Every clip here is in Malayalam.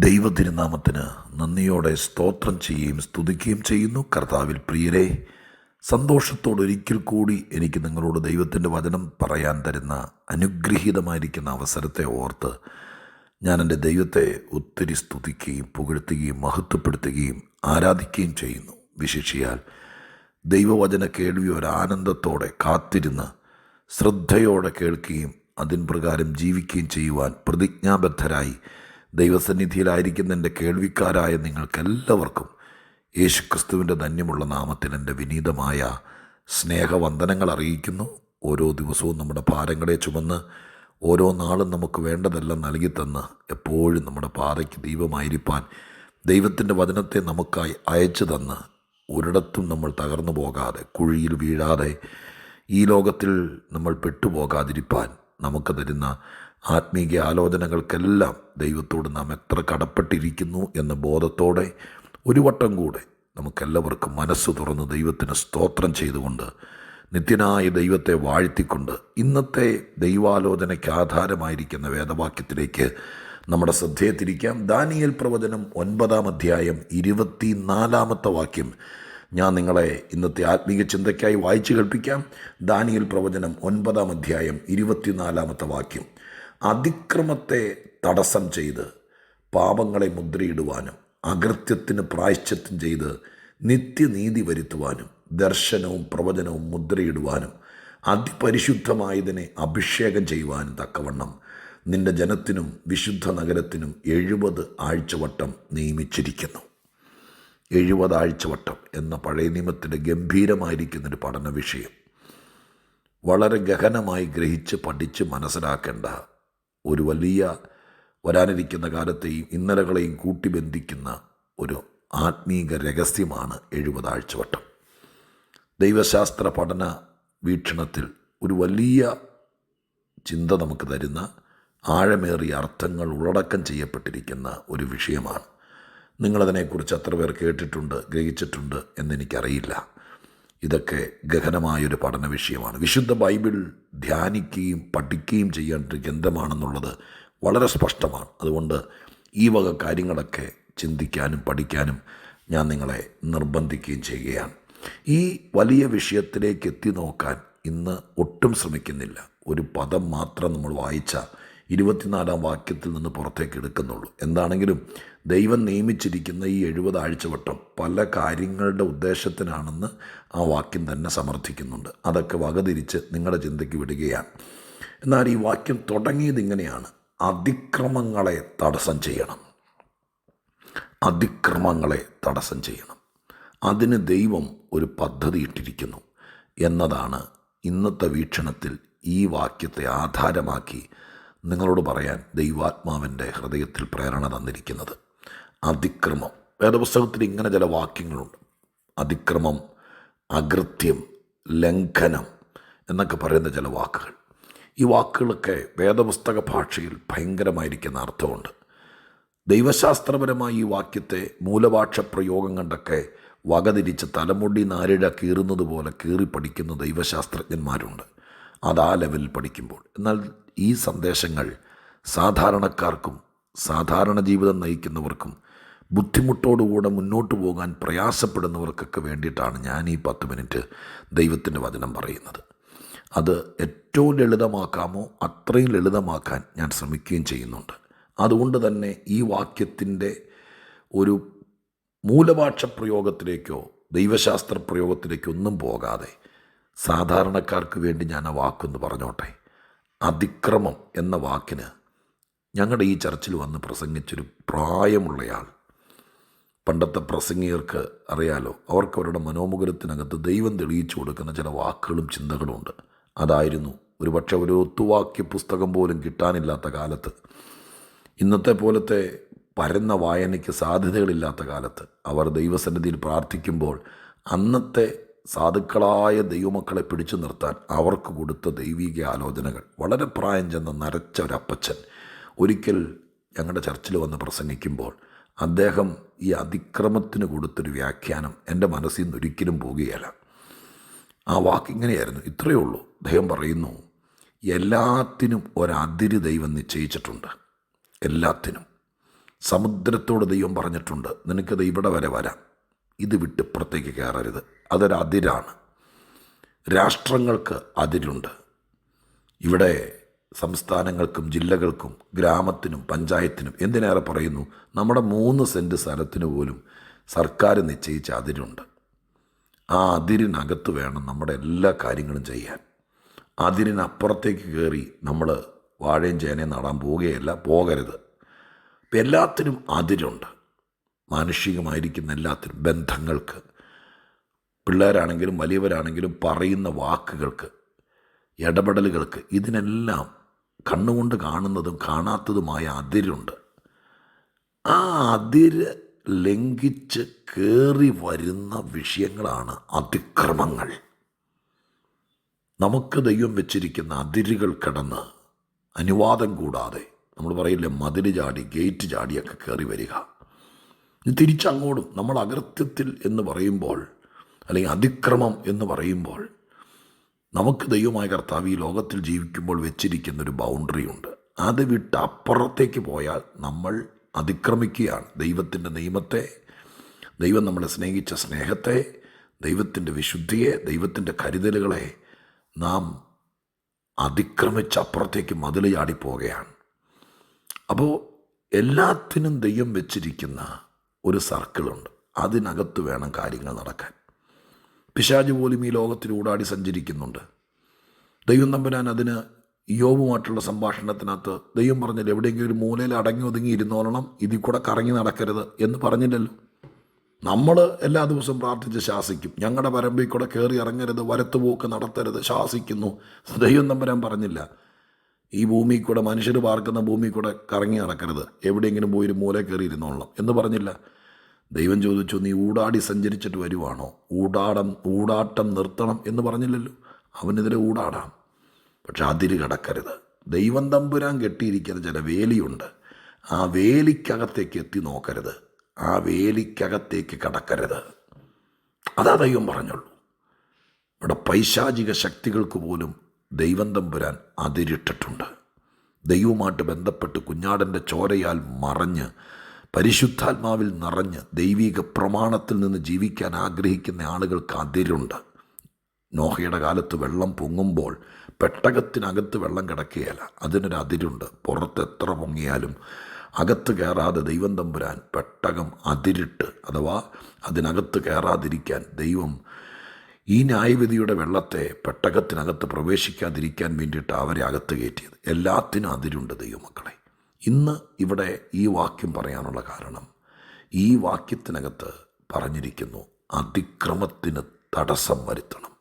ദൈവതിരുനാമത്തിന് നന്ദിയോടെ സ്തോത്രം ചെയ്യുകയും സ്തുതിക്കുകയും ചെയ്യുന്നു. കർത്താവിൽ പ്രിയരെ, സന്തോഷത്തോടൊരിക്കൽ കൂടി എനിക്ക് നിങ്ങളോട് ദൈവത്തിൻ്റെ വചനം പറയാൻ തരുന്ന അനുഗ്രഹീതമായിരിക്കുന്ന അവസരത്തെ ഓർത്ത് ഞാൻ എൻ്റെ ദൈവത്തെ ഒത്തിരി സ്തുതിക്കുകയും പുകഴ്ത്തുകയും മഹത്വപ്പെടുത്തുകയും ആരാധിക്കുകയും ചെയ്യുന്നു. വിശേഷിയാൽ ദൈവവചന കേൾവി ഒരാനന്ദത്തോടെ കാത്തിരുന്ന് ശ്രദ്ധയോടെ കേൾക്കുകയും അതിൻ പ്രകാരം ജീവിക്കുകയും ചെയ്യുവാൻ പ്രതിജ്ഞാബദ്ധരായി ദൈവസന്നിധിയിലായിരിക്കുന്ന എൻ്റെ കേൾവിക്കാരായ നിങ്ങൾക്കെല്ലാവർക്കും യേശുക്രിസ്തുവിൻ്റെ ധന്യമുള്ള നാമത്തിൽ എൻ്റെ വിനീതമായ സ്നേഹവന്ദനങ്ങൾ അറിയിക്കുന്നു. ഓരോ ദിവസവും നമ്മുടെ ഭാരങ്ങളെ ചുമന്ന് ഓരോ നാളും നമുക്ക് വേണ്ടതെല്ലാം നൽകിത്തന്ന് എപ്പോഴും നമ്മുടെ പാതയ്ക്ക് ദൈവമായിരിക്കാൻ ദൈവത്തിൻ്റെ വചനത്തെ നമുക്കായി അയച്ചു തന്ന് ഒരിടത്തും നമ്മൾ തകർന്നു പോകാതെ, കുഴിയിൽ വീഴാതെ, ഈ ലോകത്തിൽ നമ്മൾ പെട്ടുപോകാതിരിക്കാൻ നമുക്ക് തരുന്ന ആത്മീയ ആലോചനകൾക്കെല്ലാം ദൈവത്തോട് നാം എത്ര കടപ്പെട്ടിരിക്കുന്നു എന്ന ബോധത്തോടെ ഒരു വട്ടം കൂടെ നമുക്കെല്ലാവർക്കും മനസ്സ് തുറന്ന് ദൈവത്തിന് സ്തോത്രം ചെയ്തുകൊണ്ട് നിത്യനായ ദൈവത്തെ വാഴ്ത്തിക്കൊണ്ട് ഇന്നത്തെ ദൈവാലോചനയ്ക്ക് ആധാരമായിരിക്കുന്ന വേദവാക്യത്തിലേക്ക് നമ്മുടെ ശ്രദ്ധയെ തിരിക്കാം. ദാനിയേൽ പ്രവചനം 9-ാം അധ്യായം 24-ാമത്തെ വാക്യം ഞാൻ നിങ്ങളെ ഇന്നത്തെ ആത്മീയ ചിന്തയ്ക്കായി വായിച്ചു കേൾപ്പിക്കാം. ദാനിയേൽ പ്രവചനം 9-ാം അധ്യായം 24-ാമത്തെ വാക്യം. അതിക്രമത്തെ തടസ്സം ചെയ്ത് പാപങ്ങളെ മുദ്രയിടുവാനും അകൃത്യത്തിന് പ്രായശ്ചിത്തം ചെയ്ത് നിത്യനീതി വരുത്തുവാനും ദർശനവും പ്രവചനവും മുദ്രയിടുവാനും അതിപരിശുദ്ധമായതിനെ അഭിഷേകം ചെയ്യുവാനും തക്കവണ്ണം നിന്റെ ജനത്തിനും വിശുദ്ധ നഗരത്തിനും 70 ആഴ്ചവട്ടം നിയമിച്ചിരിക്കുന്നു. 70 ആഴ്ചവട്ടം എന്ന പഴയ നിയമത്തിൻ്റെ ഗംഭീരമായിരിക്കുന്നൊരു പഠന വിഷയം വളരെ ഗഹനമായി ഗ്രഹിച്ച് പഠിച്ച് മനസ്സിലാക്കേണ്ട ഒരു വലിയ വരാനിരിക്കുന്ന കാലത്തെയും ഇന്നലകളെയും കൂട്ടിബന്ധിക്കുന്ന ഒരു ആത്മീക രഹസ്യമാണ് 70 ആഴ്ചവട്ടം. ദൈവശാസ്ത്ര പഠന വീക്ഷണത്തിൽ ഒരു വലിയ ചിന്ത നമുക്ക് തരുന്ന ആഴമേറിയ അർത്ഥങ്ങൾ ഉള്ളടക്കം ചെയ്യപ്പെട്ടിരിക്കുന്ന ഒരു വിഷയമാണ്. നിങ്ങളതിനെക്കുറിച്ച് എത്ര പേർ കേട്ടിട്ടുണ്ട്, ഗ്രഹിച്ചിട്ടുണ്ട് എന്നെനിക്കറിയില്ല. ഇതൊക്കെ ഗഹനമായൊരു പഠന വിഷയമാണ്. വിശുദ്ധ ബൈബിൾ ധ്യാനിക്കുകയും പഠിക്കുകയും ചെയ്യേണ്ട ഗ്രന്ഥമാണെന്നുള്ളത് വളരെ സ്പഷ്ടമാണ്. അതുകൊണ്ട് ഈ വക കാര്യങ്ങളൊക്കെ ചിന്തിക്കാനും പഠിക്കാനും ഞാൻ നിങ്ങളെ നിർബന്ധിക്കുകയും ചെയ്യുകയാണ്. ഈ വലിയ വിഷയത്തിലേക്ക് എത്തി നോക്കാൻ ഇന്ന് ഒട്ടും ശ്രമിക്കുന്നില്ല. ഒരു പദം മാത്രം നമ്മൾ വായിച്ച 24-ാം വാക്യത്തിൽ നിന്ന് പുറത്തേക്ക് എടുക്കുന്നുള്ളൂ. എന്താണെങ്കിലും ദൈവം നിയമിച്ചിരിക്കുന്ന ഈ 70 ആഴ്ചവട്ടം പല കാര്യങ്ങളുടെ ഉദ്ദേശത്തിനാണെന്ന് ആ വാക്യം തന്നെ സമർത്ഥിക്കുന്നുണ്ട്. അതൊക്കെ വകതിരിച്ച് നിങ്ങളുടെ ചിന്തയ്ക്ക് വിടുകയാണ്. എന്നാൽ ഈ വാക്യം തുടങ്ങിയത് ഇങ്ങനെയാണ്: അതിക്രമങ്ങളെ തടസ്സം ചെയ്യണം. അതിക്രമങ്ങളെ തടസ്സം ചെയ്യണം. അതിന് ദൈവം ഒരു പദ്ധതി ഇട്ടിരിക്കുന്നു എന്നതാണ് ഇന്നത്തെ വീക്ഷണത്തിൽ ഈ വാക്യത്തെ ആധാരമാക്കി നിങ്ങളോട് പറയാൻ ദൈവാത്മാവിൻ്റെ ഹൃദയത്തിൽ പ്രേരണ തന്നിരിക്കുന്നത്. അതിക്രമം, വേദപുസ്തകത്തിൽ ഇങ്ങനെ ചില വാക്യങ്ങളുണ്ട്. അതിക്രമം, അകൃത്യം, ലംഘനം എന്നൊക്കെ പറയുന്ന ചില വാക്കുകൾ. ഈ വാക്കുകളൊക്കെ വേദപുസ്തക ഭാഷയിൽ ഭയങ്കരമായിരിക്കുന്ന അർത്ഥമുണ്ട്. ദൈവശാസ്ത്രപരമായി ഈ വാക്യത്തെ മൂലഭാഷ പ്രയോഗം കണ്ടൊക്കെ വകതിരിച്ച് തലമുടി നാരിഴ കീറുന്നത് പോലെ കീറി പഠിക്കുന്ന ദൈവശാസ്ത്രജ്ഞന്മാരുണ്ട്. അതാ ലെവലിൽ പഠിക്കുമ്പോൾ. എന്നാൽ ഈ സന്ദേശങ്ങൾ സാധാരണക്കാർക്കും സാധാരണ ജീവിതം നയിക്കുന്നവർക്കും ബുദ്ധിമുട്ടോടുകൂടെ മുന്നോട്ട് പോകാൻ പ്രയാസപ്പെടുന്നവർക്കൊക്കെ വേണ്ടിയിട്ടാണ് ഞാൻ ഈ 10 മിനിറ്റ് ദൈവത്തിൻ്റെ വചനം പറയുന്നത്. അത് ഏറ്റവും ലളിതമാക്കാമോ അത്രയും ലളിതമാക്കാൻ ഞാൻ ശ്രമിക്കുകയും ചെയ്യുന്നുണ്ട്. അതുകൊണ്ട് തന്നെ ഈ വാക്യത്തിൻ്റെ ഒരു മൂലഭാഷ പ്രയോഗത്തിലേക്കോ ദൈവശാസ്ത്ര പ്രയോഗത്തിലേക്കോ ഒന്നും പോകാതെ സാധാരണക്കാർക്ക് വേണ്ടി ഞാൻ ആ വാക്കൊന്ന് പറഞ്ഞോട്ടെ. അതിക്രമം എന്ന വാക്കിന് ഞങ്ങളുടെ ഈ ചർച്ചിൽ വന്ന് പ്രസംഗിച്ചൊരു പ്രായമുള്ളയാൾ, പണ്ടത്തെ പ്രസംഗികർക്ക് അറിയാലോ, അവർക്ക് അവരുടെ മനോമുഖരത്തിനകത്ത് ദൈവം തെളിയിച്ചു കൊടുക്കുന്ന ചില വാക്കുകളും ചിന്തകളുമുണ്ട്. അതായിരുന്നു ഒരുപക്ഷെ ഒരു ഒത്തുവാക്യ പുസ്തകം പോലും കിട്ടാനില്ലാത്ത കാലത്ത്, ഇന്നത്തെ പോലത്തെ പരന്ന വായനയ്ക്ക് സാധ്യതകളില്ലാത്ത കാലത്ത് അവർ ദൈവസന്നിധിയിൽ പ്രാർത്ഥിക്കുമ്പോൾ അന്നത്തെ സാധുക്കളായ ദൈവമക്കളെ പിടിച്ചു നിർത്താൻ അവർക്ക് കൊടുത്ത ദൈവിക ആലോചനകൾ. വളരെ പ്രായം ചെന്ന നരച്ച ഒരപ്പച്ചൻ ഒരിക്കൽ ഞങ്ങളുടെ ചർച്ചിൽ വന്ന് പ്രസംഗിക്കുമ്പോൾ അദ്ദേഹം ഈ അതിക്രമത്തിന് കൊടുത്തൊരു വ്യാഖ്യാനം എൻ്റെ മനസ്സിൽ നിന്ന് ഒരിക്കലും പോകുകയില്ല. ആ വാക്കിങ്ങനെയായിരുന്നു, ഇത്രയേ ഉള്ളൂ. അദ്ദേഹം പറയുന്നു, എല്ലാത്തിനും ഒരതിര് ദൈവം നിശ്ചയിച്ചിട്ടുണ്ട്. എല്ലാത്തിനും സമുദ്രത്തോട് ദൈവം പറഞ്ഞിട്ടുണ്ട്, നിനക്കത് ഇവിടെ വരെ വരാം, ഇത് വിട്ട് ഇപ്പുറത്തേക്ക് കയറരുത്. അതൊരതിരാണ്. രാഷ്ട്രങ്ങൾക്ക് അതിരുണ്ട്. ഇവിടെ സംസ്ഥാനങ്ങൾക്കും ജില്ലകൾക്കും ഗ്രാമത്തിനും പഞ്ചായത്തിനും, എന്തിനേറെ പറയുന്നു, നമ്മുടെ 3 സെൻറ്റ് സ്ഥലത്തിന് പോലും സർക്കാർ നിശ്ചയിച്ച അതിരുണ്ട്. ആ അതിരിനകത്ത് വേണം നമ്മുടെ എല്ലാ കാര്യങ്ങളും ചെയ്യാൻ. അതിരിനപ്പുറത്തേക്ക് കയറി നമ്മൾ വാഴയും ചേനയും നടാൻ പോകരുത്. ഇപ്പം എല്ലാത്തിനും അതിരുണ്ട്. മാനുഷികമായിരിക്കുന്ന എല്ലാത്തിനും, ബന്ധങ്ങൾക്ക്, പിള്ളേരാണെങ്കിലും വലിയവരാണെങ്കിലും പറയുന്ന വാക്കുകൾക്ക്, ഇടപെടലുകൾക്ക്, ഇതിനെല്ലാം കണ്ണുകൊണ്ട് കാണുന്നതും കാണാത്തതുമായ അതിരുണ്ട്. ആ അതിര് ലംഘിച്ച് കയറി വരുന്ന വിഷയങ്ങളാണ് അതിക്രമങ്ങൾ. നമുക്ക് ദൈവം വെച്ചിരിക്കുന്ന അതിരുകൾ കടന്ന് അനുവാദം കൂടാതെ, നമ്മൾ പറയില്ലേ മതിൽ ചാടി ഗേറ്റ് ചാടിയൊക്കെ കയറി വരിക. തിരിച്ചങ്ങോട്ടും നമ്മൾ അകൃത്യത്തിൽ എന്ന് പറയുമ്പോൾ, അല്ലെങ്കിൽ അതിക്രമം എന്ന് പറയുമ്പോൾ, നമുക്ക് ദൈവമായ കർത്താവ് ഈ ലോകത്തിൽ ജീവിക്കുമ്പോൾ വെച്ചിരിക്കുന്നൊരു ബൗണ്ടറി ഉണ്ട്. അത് വിട്ട് അപ്പുറത്തേക്ക് പോയാൽ നമ്മൾ അതിക്രമിക്കുകയാണ്. ദൈവത്തിൻ്റെ നിയമത്തെ, ദൈവം നമ്മളെ സ്നേഹിച്ച സ്നേഹത്തെ, ദൈവത്തിൻ്റെ വിശുദ്ധിയെ, ദൈവത്തിൻ്റെ കരുതലുകളെ നാം അതിക്രമിച്ച് അപ്പുറത്തേക്ക് മതിൽ ചാടിപ്പോവുകയാണ്. അപ്പോൾ എല്ലാത്തിനും ദൈവം വെച്ചിരിക്കുന്ന ഒരു സർക്കിളുണ്ട്. അതിനകത്ത് വേണം കാര്യങ്ങൾ നടക്കാൻ. പിശാച് പോലും ഈ ലോകത്തിൽ ഊടാടി സഞ്ചരിക്കുന്നുണ്ട്. ദൈവം തമ്പുരാൻ അതിന് യോബുമായിട്ടുള്ള സംഭാഷണത്തിനകത്ത് ദൈവം പറഞ്ഞില്ല, എവിടെയെങ്കിലും ഒരു മൂലയിൽ അടങ്ങി ഒതുങ്ങി ഇരുന്നോളണം, ഇതിൽ കൂടെ കറങ്ങി നടക്കരുത് എന്ന് പറഞ്ഞില്ലല്ലോ. നമ്മൾ എല്ലാ ദിവസവും പ്രാർത്ഥിച്ച് ശാസിക്കും, ഞങ്ങളുടെ പരമ്പിൽ കൂടെ കയറി ഇറങ്ങരുത്, വരത്തുപോക്ക് നടത്തരുത്, ശാസിക്കുന്നു. ദൈവം തമ്പുരാൻ പറഞ്ഞില്ല, ഈ ഭൂമിയിൽ കൂടെ, മനുഷ്യർ പാർക്കുന്ന ഭൂമിയിൽ കൂടെ കറങ്ങി നടക്കരുത്, എവിടെയെങ്കിലും പോയി ഒരു മൂല കയറി ഇരുന്നോളണം എന്ന് പറഞ്ഞില്ല. ദൈവം ചോദിച്ചു, നീ ഊടാടി സഞ്ചരിച്ചിട്ട് വരുവാണോ? ഊടാട്ടം നിർത്തണം എന്ന് പറഞ്ഞില്ലല്ലോ. അവനെതിരെ ഊടാടാം, പക്ഷെ അതിര് കടക്കരുത്. ദൈവം തമ്പുരാൻ കെട്ടിയിരിക്കുന്ന ചില വേലിയുണ്ട്. ആ വേലിക്കകത്തേക്ക് എത്തി നോക്കരുത്, ആ വേലിക്കകത്തേക്ക് കടക്കരുത്. അതാ ദൈവം പറഞ്ഞുള്ളൂ. ഇവിടെ പൈശാചിക ശക്തികൾക്ക് പോലും ദൈവം തമ്പുരാൻ അതിരിട്ടിട്ടുണ്ട്. ദൈവവുമായിട്ട് ബന്ധപ്പെട്ട് കുഞ്ഞാടൻ്റെ ചോരയാൽ മറഞ്ഞ്, പരിശുദ്ധാത്മാവിൽ നിറഞ്ഞ്, ദൈവിക പ്രമാണത്തിൽ നിന്ന് ജീവിക്കാൻ ആഗ്രഹിക്കുന്ന ആളുകൾക്ക് അതിരുണ്ട്. നോഹയുടെ കാലത്ത് വെള്ളം പൊങ്ങുമ്പോൾ പെട്ടകത്തിനകത്ത് വെള്ളം കിടക്കുകയല്ല, അതിനൊരു അതിരുണ്ട്. പുറത്ത് എത്ര പൊങ്ങിയാലും അകത്ത് കയറാതെ ദൈവം തമ്പുരാൻ പെട്ടകം അതിരിട്ട്, അഥവാ അതിനകത്ത് കയറാതിരിക്കാൻ ദൈവം ഈ ന്യായവിധിയുടെ വെള്ളത്തെ പെട്ടകത്തിനകത്ത് പ്രവേശിക്കാതിരിക്കാൻ വേണ്ടിയിട്ട് അവരെ അകത്ത് കയറ്റിയത്. എല്ലാത്തിനും അതിരുണ്ട് ദൈവമക്കളെ. ഇന്ന് ഇവിടെ ഈ വാക്യം പറയാനുള്ള കാരണം, ഈ വാക്യത്തിനകത്ത് പറഞ്ഞിരിക്കുന്നു, അതിക്രമത്തിന് തടസ്സം വരുത്തണം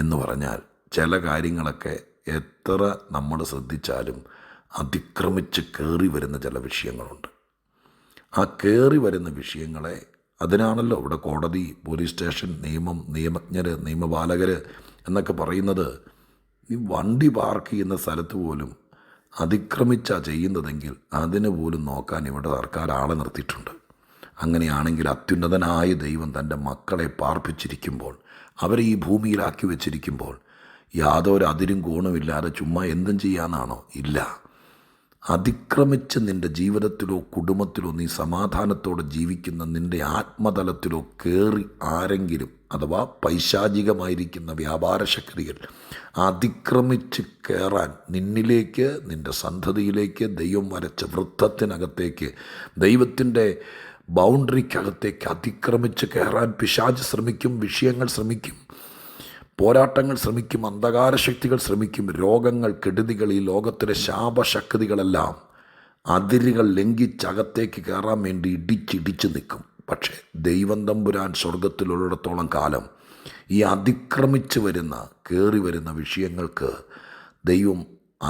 എന്ന് പറഞ്ഞാൽ, ചില കാര്യങ്ങളൊക്കെ എത്ര നമ്മൾ ശ്രദ്ധിച്ചാലും അതിക്രമിച്ച് കയറി വരുന്ന ചില വിഷയങ്ങളുണ്ട്. ആ കയറി വരുന്ന വിഷയങ്ങളെ, അതിനാണല്ലോ ഇവിടെ കോടതി, പോലീസ് സ്റ്റേഷൻ, നിയമം, നിയമജ്ഞർ, നിയമപാലകർ എന്നൊക്കെ പറയുന്നത്. ഈ വണ്ടി പാർക്ക് ചെയ്യുന്ന സ്ഥലത്ത് പോലും അതിക്രമിച്ചാണ് ചെയ്യുന്നതെങ്കിൽ അതിന് പോലും നോക്കാൻ ഇവിടെ സർക്കാർ ആളെ നിർത്തിയിട്ടുണ്ട്. അങ്ങനെയാണെങ്കിൽ അത്യുന്നതനായ ദൈവം തൻ്റെ മക്കളെ പാർപ്പിച്ചിരിക്കുമ്പോൾ, അവരെ ഈ ഭൂമിയിലാക്കി വെച്ചിരിക്കുമ്പോൾ, യാതൊരു അതിരും കോണുമില്ലാതെ ചുമ്മാ എന്തും ചെയ്യാനാണോ? ഇല്ല. അതിക്രമിച്ച് നിൻ്റെ ജീവിതത്തിലോ കുടുംബത്തിലോ നീ സമാധാനത്തോടെ ജീവിക്കുന്ന നിൻ്റെ ആത്മതലത്തിലോ കയറി ആരെങ്കിലും, അഥവാ പൈശാചികമായിരിക്കുന്ന വ്യാപാര ശക്തികൾ അതിക്രമിച്ച് കയറാൻ നിന്നിലേക്ക്, നിൻ്റെ സന്തതിയിലേക്ക്, ദൈവം വരച്ച വൃത്തത്തിനകത്തേക്ക്, ദൈവത്തിൻ്റെ ബൗണ്ടറിക്കകത്തേക്ക് അതിക്രമിച്ച് കയറാൻ പിശാച് ശ്രമിക്കും, വിഷയങ്ങൾ ശ്രമിക്കും, പോരാട്ടങ്ങൾ ശ്രമിക്കും, അന്ധകാര ശക്തികൾ ശ്രമിക്കും, രോഗങ്ങൾ, കെടുതികൾ, ഈ ലോകത്തിലെ ശാപശക്തികളെല്ലാം അതിരുകൾ ലംഘിച്ചകത്തേക്ക് കയറാൻ വേണ്ടി ഇടിച്ചിടിച്ച് നിൽക്കും. പക്ഷേ ദൈവം തമ്പുരാൻ സ്വർഗത്തിലുള്ളിടത്തോളം കാലം ഈ അതിക്രമിച്ച് വരുന്ന, കയറി വരുന്ന വിഷയങ്ങൾക്ക് ദൈവം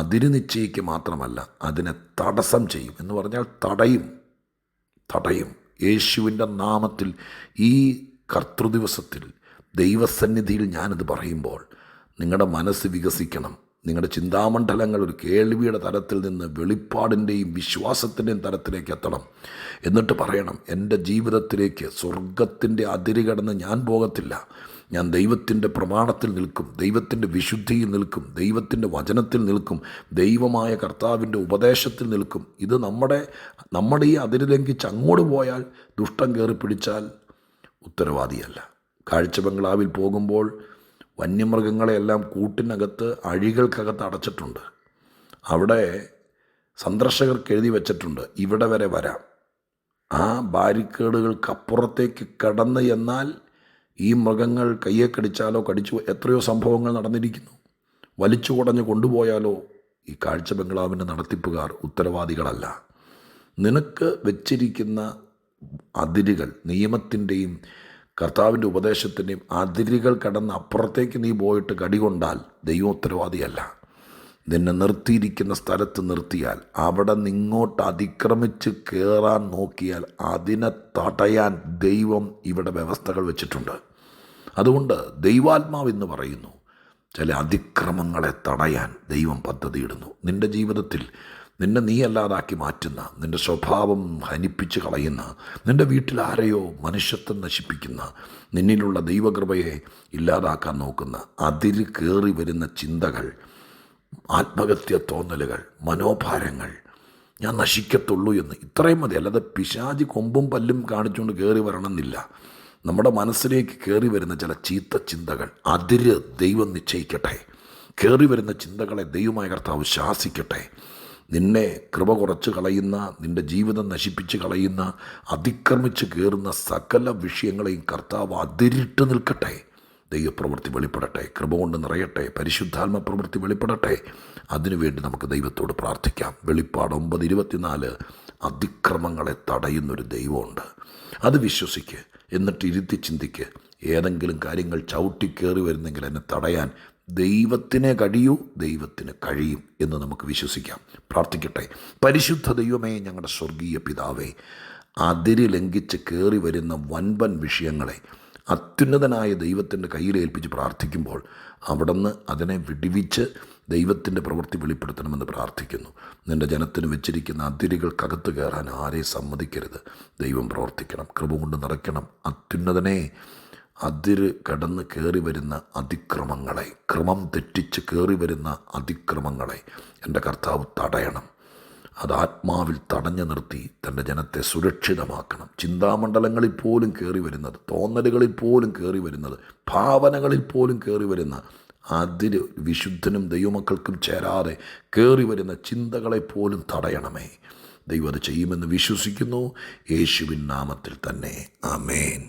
അതിര് നിശ്ചയിക്കുക മാത്രമല്ല, അതിനെ തടസ്സം ചെയ്യും. എന്ന് പറഞ്ഞാൽ തടയും. യേശുവിൻ്റെ നാമത്തിൽ ഈ കർത്തൃദിവസത്തിൽ ദൈവസന്നിധിയിൽ ഞാനിത് പറയുമ്പോൾ നിങ്ങളുടെ മനസ്സ് വികസിക്കണം. നിങ്ങളുടെ ചിന്താമണ്ഡലങ്ങൾ ഒരു കേൾവിയുടെ തലത്തിൽ നിന്ന് വെളിപ്പാടിൻ്റെയും വിശ്വാസത്തിൻ്റെയും തലത്തിലേക്ക് എത്തണം. എന്നിട്ട് പറയണം, എൻ്റെ ജീവിതത്തിലേക്ക് സ്വർഗത്തിൻ്റെ അതിര് കടന്ന് ഞാൻ പോകത്തില്ല, ഞാൻ ദൈവത്തിൻ്റെ പ്രമാണത്തിൽ നിൽക്കും, ദൈവത്തിൻ്റെ വിശുദ്ധിയിൽ നിൽക്കും, ദൈവത്തിൻ്റെ വചനത്തിൽ നിൽക്കും, ദൈവമായ കർത്താവിൻ്റെ ഉപദേശത്തിൽ നിൽക്കും. ഇത് നമ്മുടെ ഈ അതിര് ലംഘിച്ച് അങ്ങോട്ട് പോയാൽ, ദുഷ്ടം കയറി പിടിച്ചാൽ ഉത്തരവാദിയല്ല. കാഴ്ച ബംഗ്ലാവിൽ പോകുമ്പോൾ വന്യമൃഗങ്ങളെയെല്ലാം കൂട്ടിനകത്ത് അഴികൾക്കകത്ത് അടച്ചിട്ടുണ്ട്. അവിടെ സന്ദർശകർക്ക് എഴുതി വച്ചിട്ടുണ്ട്, ഇവിടെ വരെ വരാം. ആ ബാരിക്കേഡുകൾക്കപ്പുറത്തേക്ക് കടന്ന് എന്നാൽ ഈ മൃഗങ്ങൾ കയ്യെ കടിച്ചാലോ എത്രയോ സംഭവങ്ങൾ നടന്നിരിക്കുന്നു. വലിച്ചു കുടഞ്ഞ് കൊണ്ടുപോയാലോ ഈ കാഴ്ച ബംഗ്ലാവിൻ്റെ നടത്തിപ്പുകാർ ഉത്തരവാദികളല്ല. നിനക്ക് വെച്ചിരിക്കുന്ന അതിരുകൾ, നിയമത്തിൻ്റെയും കർത്താവിൻ്റെ ഉപദേശത്തിൻ്റെയും അതിരുകൾ കടന്ന് അപ്പുറത്തേക്ക് നീ പോയിട്ട് കടികൊണ്ടാൽ ദൈവം ഉത്തരവാദിയല്ല. നിന്നെ നിർത്തിയിരിക്കുന്ന സ്ഥലത്ത് നിർത്തിയാൽ, അവിടെ നിങ്ങോട്ട് അതിക്രമിച്ച് കയറാൻ നോക്കിയാൽ അതിനെ തടയാൻ ദൈവം ഇവിടെ വ്യവസ്ഥകൾ വെച്ചിട്ടുണ്ട്. അതുകൊണ്ട് ദൈവാത്മാവ് എന്ന് പറയുന്നു, ചില അതിക്രമങ്ങളെ തടയാൻ ദൈവം പദ്ധതിയിടുന്നു. നിൻ്റെ ജീവിതത്തിൽ നിന്നെ നീയല്ലാതാക്കി മാറ്റുന്ന, നിൻ്റെ സ്വഭാവം ഹനിപ്പിച്ച് കളയുന്ന, നിൻ്റെ വീട്ടിൽ ആരെയോ മനുഷ്യത്വം നശിപ്പിക്കുന്ന, നിന്നിലുള്ള ദൈവകൃപയെ ഇല്ലാതാക്കാൻ നോക്കുന്ന, അതിര് കയറി വരുന്ന ചിന്തകൾ, ആത്മഹത്യ തോന്നലുകൾ, മനോഭാരങ്ങൾ, ഞാൻ നശിക്കത്തുള്ളൂ എന്ന്, ഇത്രയും മതി. അല്ലാതെ പിശാചി കൊമ്പും പല്ലും കാണിച്ചുകൊണ്ട് കയറി വരണമെന്നില്ല. നമ്മുടെ മനസ്സിലേക്ക് കയറി വരുന്ന ചില ചീത്ത ചിന്തകൾ, അതിര് ദൈവം നിശ്ചയിക്കട്ടെ. കയറി വരുന്ന ചിന്തകളെ ദൈവമായ കർത്താവ് ശാസിക്കട്ടെ. നിന്നെ കൃപ കുറച്ച് കളയുന്ന, നിൻ്റെ ജീവിതം നശിപ്പിച്ച് കളയുന്ന, അതിക്രമിച്ച് കയറുന്ന സകല വിഷയങ്ങളെയും കർത്താവ് അതിരിട്ട് നിൽക്കട്ടെ. ദൈവപ്രവൃത്തി വെളിപ്പെടട്ടെ, കൃപ കൊണ്ട് നിറയട്ടെ, പരിശുദ്ധാത്മ പ്രവൃത്തി വെളിപ്പെടട്ടെ. അതിനുവേണ്ടി നമുക്ക് ദൈവത്തോട് പ്രാർത്ഥിക്കാം. വെളിപ്പാട് 9:24 അതിക്രമങ്ങളെ തടയുന്നൊരു ദൈവമുണ്ട്. അത് വിശ്വസിക്ക്. എന്നിട്ട് ഇരുത്തി ചിന്തിക്ക്. ഏതെങ്കിലും കാര്യങ്ങൾ ചവിട്ടിക്കേറി വരുന്നെങ്കിൽ എന്നെ തടയാൻ ദൈവത്തിനെ കഴിയൂ, ദൈവത്തിന് കഴിയും എന്ന് നമുക്ക് വിശ്വസിക്കാം. പ്രാർത്ഥിക്കട്ടെ. പരിശുദ്ധ ദൈവമേ, ഞങ്ങളുടെ സ്വർഗീയ പിതാവേ, അതിര് ലംഘിച്ച് കയറി വരുന്ന വൻപൻ വിഷയങ്ങളെ അത്യുന്നതനായ ദൈവത്തിൻ്റെ കയ്യിലേൽപ്പിച്ച് പ്രാർത്ഥിക്കുമ്പോൾ അവിടുന്ന് അതിനെ വിടിവിച്ച് ദൈവത്തിൻ്റെ പ്രവൃത്തി വെളിപ്പെടുത്തണമെന്ന് പ്രാർത്ഥിക്കുന്നു. നിൻ്റെ ജനത്തിന് വെച്ചിരിക്കുന്ന അതിരുകൾക്കകത്ത് കയറാൻ ആരെ സമ്മതിക്കരുത്. ദൈവം പ്രവർത്തിക്കണം, കൃപ കൊണ്ട് നിറയ്ക്കണം. അത്യുന്നതനെ, അതിര് കടന്ന് കയറി വരുന്ന അതിക്രമങ്ങളെ, ക്രമം തെറ്റിച്ച് കയറി വരുന്ന അതിക്രമങ്ങളെ എൻ്റെ കർത്താവ് തടയണം. അത് ആത്മാവിൽ തടഞ്ഞു നിർത്തി തൻ്റെ ജനത്തെ സുരക്ഷിതമാക്കണം. ചിന്താമണ്ഡലങ്ങളിൽ പോലും കയറി വരുന്നത്, തോന്നലുകളിൽ പോലും കയറി വരുന്നത്, ഭാവനകളിൽ പോലും കയറി വരുന്ന അതിര് വിശുദ്ധനും ദൈവമക്കൾക്കും ചേരാതെ കയറി വരുന്ന ചിന്തകളെപ്പോലും തടയണമേ. ദൈവം അത് ചെയ്യുമെന്ന് വിശ്വസിക്കുന്നു. യേശുവിൻ നാമത്തിൽ തന്നെ. ആമേൻ.